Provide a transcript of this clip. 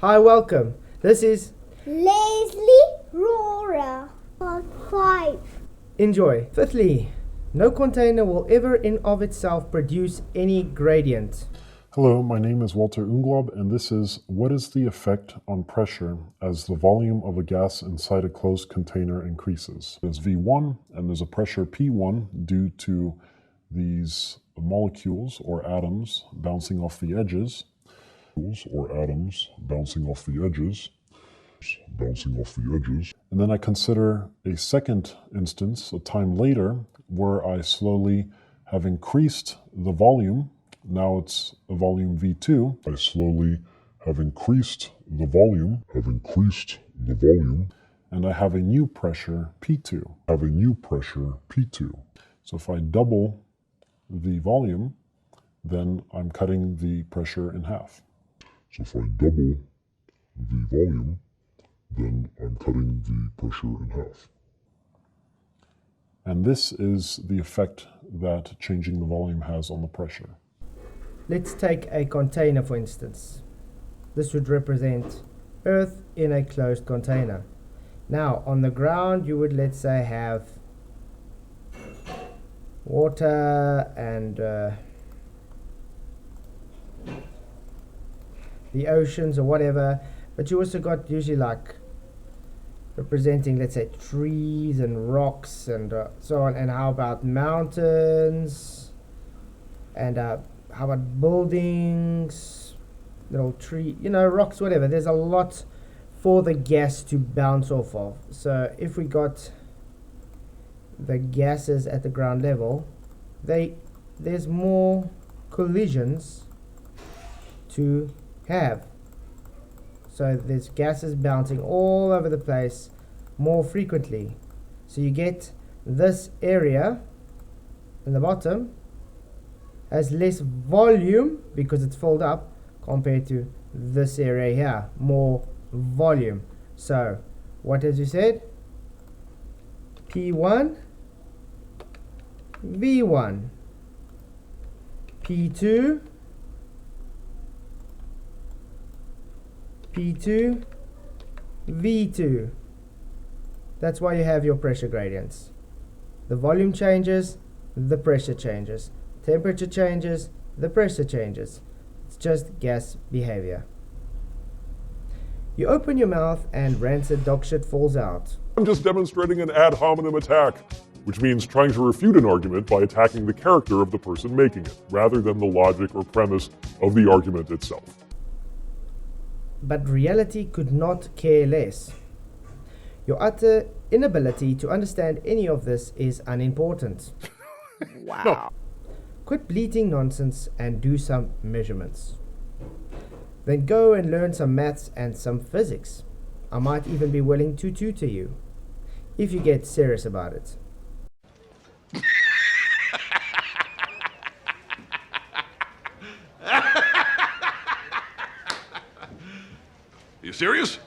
Hi, welcome. This is Leslie Rohrer. Part 5. Enjoy. Fifthly, no container will ever in of itself produce any gradient. Hello, my name is Walter Unglob, and this is what is the effect on pressure as the volume of a gas inside a closed container increases. There's V1 and there's a pressure P1 due to these molecules or atoms bouncing off the edges. And then I consider a second instance, a time later, where I slowly have increased the volume. Now it's a volume V2. I slowly have increased the volume, and I have a new pressure P2. So if I double the volume, then I'm cutting the pressure in half. And this is the effect that changing the volume has on the pressure. Let's take a container for instance. This would represent Earth in a closed container. Now, on the ground, you would, let's say, have water and the oceans or whatever, but you also got usually like representing, let's say, trees and rocks and so on. And how about mountains? And how about buildings, little tree, rocks, whatever. There's a lot for the gas to bounce off of. So if we got the gases at the ground level, there's more collisions to have. So there's gases bouncing all over the place more frequently. So you get this area in the bottom has less volume because it's filled up compared to this area here, more volume. So what has you said? P1, V1, P2, P2, V2. That's why you have your pressure gradients. The volume changes, the pressure changes. Temperature changes, the pressure changes. It's just gas behavior. You open your mouth and rancid dog shit falls out. I'm just demonstrating an ad hominem attack, which means trying to refute an argument by attacking the character of the person making it, rather than the logic or premise of the argument itself. But reality could not care less. Your utter inability to understand any of this is unimportant. Wow. No. Quit bleating nonsense and do some measurements. Then go and learn some maths and some physics. I might even be willing to tutor you, if you get serious about it. You serious?